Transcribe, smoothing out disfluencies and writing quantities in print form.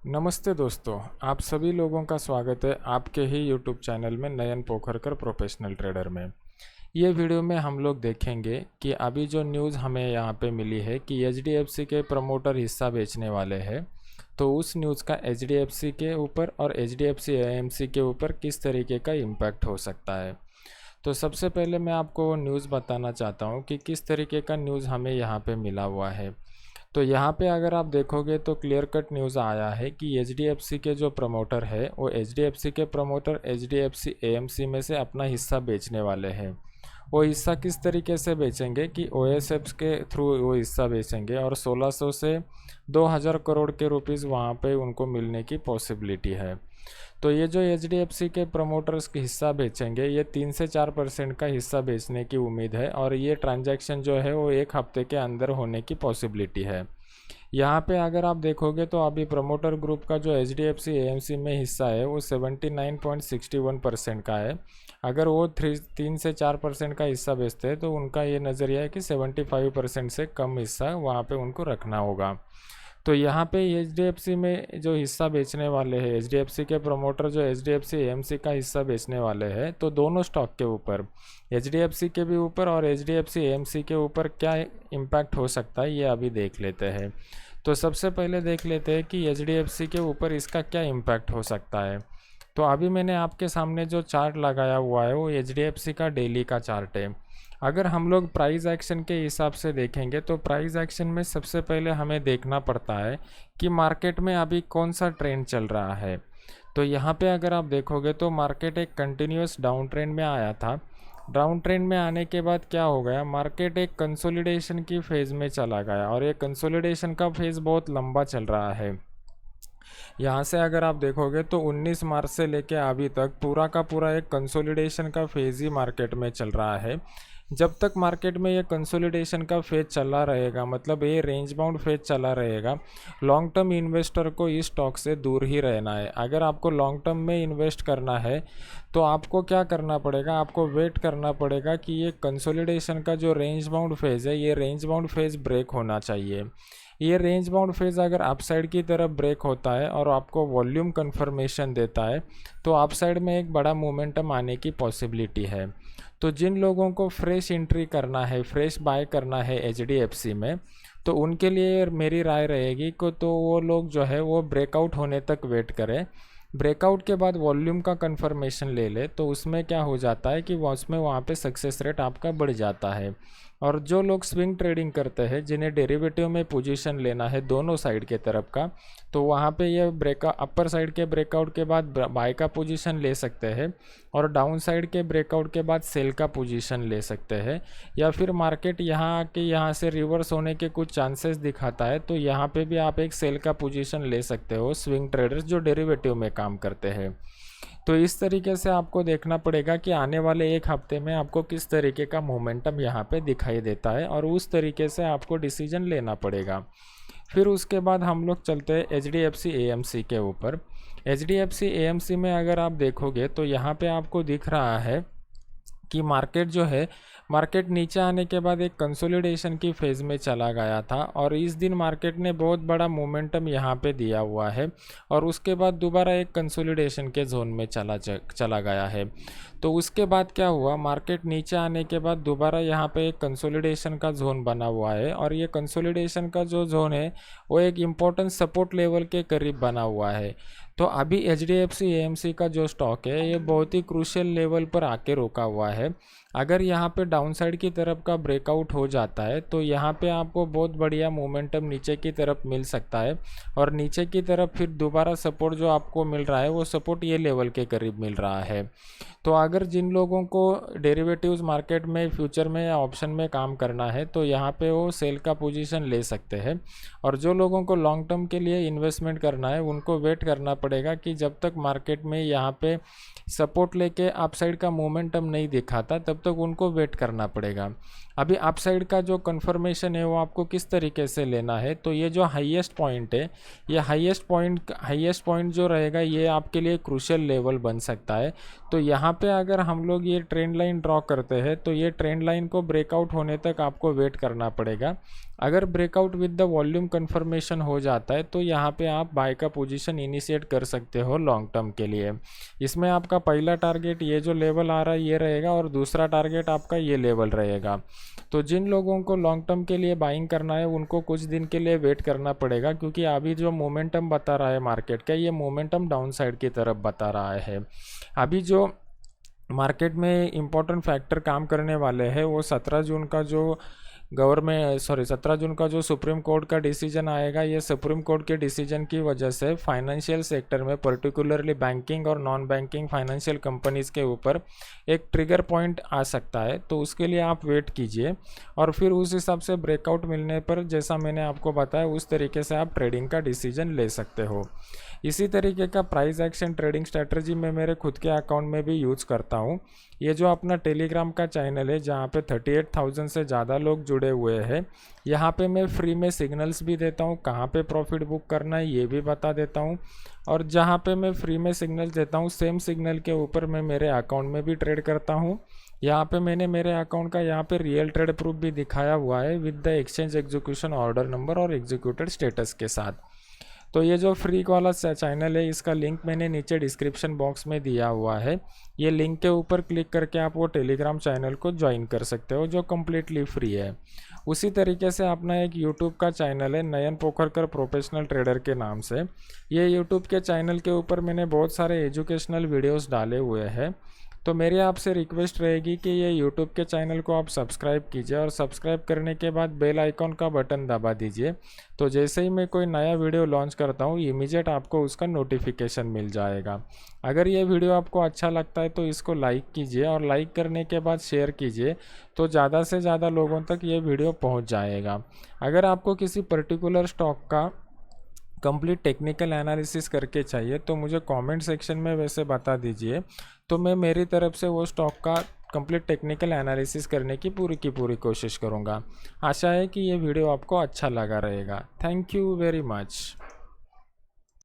नमस्ते दोस्तों, आप सभी लोगों का स्वागत है आपके ही यूट्यूब चैनल में नयन पोखरकर प्रोफेशनल ट्रेडर में। ये वीडियो में हम लोग देखेंगे कि अभी जो न्यूज़ हमें यहाँ पे मिली है कि एचडीएफसी के प्रमोटर हिस्सा बेचने वाले हैं, तो उस न्यूज़ का एचडीएफसी के ऊपर और एचडीएफसी एएमसी के ऊपर किस तरीके का इम्पैक्ट हो सकता है। तो सबसे पहले मैं आपको न्यूज़ बताना चाहता हूँ कि किस तरीके का न्यूज़ हमें यहाँ पे मिला हुआ है। तो यहाँ पे अगर आप देखोगे तो क्लियर कट न्यूज़ आया है कि एचडीएफसी के जो प्रमोटर है वो एचडीएफसी के प्रमोटर एचडीएफसी एएमसी में से अपना हिस्सा बेचने वाले हैं। वो हिस्सा किस तरीके से बेचेंगे कि ओएसएफ के थ्रू वो हिस्सा बेचेंगे और 1600 से 2000 करोड़ के रुपीज़ वहाँ पे उनको मिलने की पॉसिबिलिटी है। तो ये जो एचडीएफसी के प्रमोटर्स के हिस्सा बेचेंगे, ये 3 से 4% का हिस्सा बेचने की उम्मीद है और ये ट्रांजैक्शन जो है वो 1 हफ्ते के अंदर होने की पॉसिबिलिटी है। यहाँ पे अगर आप देखोगे तो अभी प्रमोटर ग्रुप का जो एचडीएफसी एएमसी में हिस्सा है वो 79.61% का है। अगर वो 3 से 4% का हिस्सा बेचते हैं तो उनका ये नज़रिया है कि 75% से कम हिस्सा वहाँ पे उनको रखना होगा। तो यहाँ पे एचडीएफसी में जो हिस्सा बेचने वाले हैं, एचडीएफसी के प्रमोटर जो एचडीएफसी एएमसी का हिस्सा बेचने वाले हैं, तो दोनों स्टॉक के ऊपर, एचडीएफसी के भी ऊपर और एचडीएफसी एएमसी के ऊपर क्या इम्पैक्ट हो सकता है ये अभी देख लेते हैं। तो सबसे पहले देख लेते हैं कि एचडीएफसी के ऊपर इसका क्या इम्पैक्ट हो सकता है। तो अभी मैंने आपके सामने जो चार्ट लगाया हुआ है वो एचडीएफसी का डेली का चार्ट है। अगर हम लोग प्राइस एक्शन के हिसाब से देखेंगे तो प्राइस एक्शन में सबसे पहले हमें देखना पड़ता है कि मार्केट में अभी कौन सा ट्रेंड चल रहा है। तो यहाँ पे अगर आप देखोगे तो मार्केट एक कंटिन्यूस डाउन ट्रेंड में आया था। डाउन ट्रेंड में आने के बाद क्या हो गया, मार्केट एक कंसोलिडेशन की फेज़ में चला गया और ये कंसोलिडेशन का फेज़ बहुत लंबा चल रहा है। यहाँ से अगर आप देखोगे तो 19 मार्च से लेके अभी तक पूरा का पूरा एक कंसोलिडेशन का फेज़ ही मार्केट में चल रहा है। जब तक मार्केट में ये कंसोलिडेशन का फेज चला रहेगा, मतलब ये रेंज बाउंड फेज चला रहेगा, लॉन्ग टर्म इन्वेस्टर को इस स्टॉक से दूर ही रहना है। अगर आपको लॉन्ग टर्म में इन्वेस्ट करना है तो आपको क्या करना पड़ेगा, आपको वेट करना पड़ेगा कि ये कंसोलिडेशन का जो रेंज बाउंड फेज है, ये रेंज बाउंड फेज ब्रेक होना चाहिए। ये रेंज बाउंड फेज अगर अपसाइड की तरफ ब्रेक होता है और आपको वॉल्यूम कंफर्मेशन देता है तो अपसाइड में एक बड़ा मोमेंटम आने की पॉसिबिलिटी है। तो जिन लोगों को फ्रेश एंट्री करना है, फ्रेश बाय करना है एचडीएफसी में, तो उनके लिए मेरी राय रहेगी कि तो वो लोग जो है वो ब्रेकआउट होने तक वेट करें। ब्रेकआउट के बाद वॉल्यूम का कंफर्मेशन ले ले तो उसमें क्या हो जाता है कि उसमें वहाँ पे सक्सेस रेट आपका बढ़ जाता है। और जो लोग स्विंग ट्रेडिंग करते हैं, जिन्हें डेरिवेटिव में पोजीशन लेना है दोनों साइड के तरफ का, तो वहाँ पे ये अपर साइड के ब्रेकआउट के बाद बाय का पोजीशन ले सकते हैं और डाउन साइड के ब्रेकआउट के बाद सेल का पोजीशन ले सकते हैं। या फिर मार्केट यहाँ आके यहाँ से रिवर्स होने के कुछ चांसेस दिखाता है तो यहाँ पे भी आप एक सेल का पोजीशन ले सकते हो, स्विंग ट्रेडर्स जो डेरिवेटिव में काम करते हैं। तो इस तरीके से आपको देखना पड़ेगा कि आने वाले 1 हफ्ते में आपको किस तरीके का मोमेंटम यहाँ पे दिखाई देता है और उस तरीके से आपको डिसीजन लेना पड़ेगा। फिर उसके बाद हम लोग चलते हैं एचडीएफसी एएमसी के ऊपर। एचडीएफसी एएमसी में अगर आप देखोगे तो यहाँ पे आपको दिख रहा है कि मार्केट जो है, मार्केट नीचे आने के बाद एक कंसोलिडेशन की फेज़ में चला गया था और इस दिन मार्केट ने बहुत बड़ा मोमेंटम यहाँ पे दिया हुआ है और उसके बाद दोबारा एक कंसोलिडेशन के जोन में चला गया है। तो उसके बाद क्या हुआ, मार्केट नीचे आने के बाद दोबारा यहाँ पे एक कंसोलिडेशन का जोन बना हुआ है और ये कंसोलिडेशन का जो जोन है वो एक इम्पोर्टेंट सपोर्ट लेवल के करीब बना हुआ है। तो अभी एचडीएफसी एएमसी का जो स्टॉक है ये बहुत ही क्रूशियल लेवल पर आके रोका हुआ है। अगर यहाँ पे डाउनसाइड की तरफ का ब्रेकआउट हो जाता है तो यहाँ पे आपको बहुत बढ़िया मोमेंटम नीचे की तरफ मिल सकता है और नीचे की तरफ फिर दोबारा सपोर्ट जो आपको मिल रहा है वो सपोर्ट ये लेवल के करीब मिल रहा है। तो अगर जिन लोगों को डेरिवेटिव्स मार्केट में, फ्यूचर में या ऑप्शन में काम करना है तो यहाँ पे वो सेल का पोजीशन ले सकते हैं और जो लोगों को लॉन्ग टर्म के लिए इन्वेस्टमेंट करना है उनको वेट करना पड़ेगा कि जब तक मार्केट में यहाँ पे सपोर्ट लेके अपसाइड का मोमेंटम नहीं दिखाता तब तक उनको वेट करना पड़ेगा। अभी अप साइड का जो कंफर्मेशन है वो आपको किस तरीके से लेना है, तो ये जो हाईएस्ट पॉइंट है, ये हाईएस्ट पॉइंट जो रहेगा ये आपके लिए क्रूशियल लेवल बन सकता है। तो यहाँ पे अगर हम लोग ये ट्रेंड लाइन ड्रॉ करते हैं तो ये ट्रेंड लाइन को ब्रेकआउट होने तक आपको वेट करना पड़ेगा। अगर breakout with the volume confirmation हो जाता है तो यहाँ पे आप बाय का पोजीशन इनिशिएट कर सकते हो लॉन्ग टर्म के लिए। इसमें आपका पहला टारगेट ये जो लेवल आ रहा है ये रहेगा और दूसरा टारगेट आपका ये लेवल रहेगा। तो जिन लोगों को लॉन्ग टर्म के लिए बाइंग करना है उनको कुछ दिन के लिए वेट करना पड़ेगा, क्योंकि अभी जो मोमेंटम बता रहा है मार्केट का, ये मोमेंटम डाउन साइड की तरफ बता रहा है। अभी जो मार्केट में इम्पोर्टेंट फैक्टर काम करने वाले हैं वो 17 जून का जो 17 जून का जो सुप्रीम कोर्ट का डिसीजन आएगा, ये सुप्रीम कोर्ट के डिसीजन की वजह से फाइनेंशियल सेक्टर में पर्टिकुलरली बैंकिंग और नॉन बैंकिंग फाइनेंशियल कंपनीज़ के ऊपर एक ट्रिगर पॉइंट आ सकता है। तो उसके लिए आप वेट कीजिए और फिर उस हिसाब से ब्रेकआउट मिलने पर, जैसा मैंने आपको बताया, उस तरीके से आप ट्रेडिंग का डिसीजन ले सकते हो। इसी तरीके का प्राइस एक्शन ट्रेडिंग स्ट्रैटेजी मैं मेरे खुद के अकाउंट में भी यूज़ करता हूँ। ये जो अपना टेलीग्राम का चैनल है जहाँ पे 38,000 से ज़्यादा लोग जुड़े हुए हैं, यहाँ पे मैं फ्री में सिग्नल्स भी देता हूँ, कहाँ पे प्रॉफिट बुक करना है ये भी बता देता हूँ। और जहाँ पे मैं फ्री में सिग्नल देता हूँ सेम सिग्नल के ऊपर मैं मेरे अकाउंट में भी ट्रेड करता हूँ। यहाँ पे मैंने मेरे अकाउंट का यहाँ पे रियल ट्रेड प्रूफ भी दिखाया हुआ है with the exchange execution order number और एग्जीक्यूटेड स्टेटस के साथ। तो ये जो फ्री वाला चैनल है इसका लिंक मैंने नीचे डिस्क्रिप्शन बॉक्स में दिया हुआ है। ये लिंक के ऊपर क्लिक करके आप वो टेलीग्राम चैनल को ज्वाइन कर सकते हो जो कम्प्लीटली फ्री है। उसी तरीके से अपना एक यूट्यूब का चैनल है नयन पोखरकर प्रोफेशनल ट्रेडर के नाम से। ये यूट्यूब के चैनल के ऊपर मैंने बहुत सारे एजुकेशनल वीडियोस डाले हुए हैं। तो मेरी आपसे रिक्वेस्ट रहेगी कि ये यूट्यूब के चैनल को आप सब्सक्राइब कीजिए और सब्सक्राइब करने के बाद बेल आइकॉन का बटन दबा दीजिए। तो जैसे ही मैं कोई नया वीडियो लॉन्च करता हूँ इमीडिएट आपको उसका नोटिफिकेशन मिल जाएगा। अगर ये वीडियो आपको अच्छा लगता है तो इसको लाइक कीजिए और लाइक करने के बाद शेयर कीजिए, तो ज़्यादा से ज़्यादा लोगों तक ये वीडियो पहुँच जाएगा। अगर आपको किसी पर्टिकुलर स्टॉक का कंप्लीट टेक्निकल एनालिसिस करके चाहिए तो मुझे कमेंट सेक्शन में वैसे बता दीजिए, तो मैं मेरी तरफ से वो स्टॉक का कंप्लीट टेक्निकल एनालिसिस करने की पूरी कोशिश करूँगा। आशा है कि ये वीडियो आपको अच्छा लगा रहेगा। Thank you very much.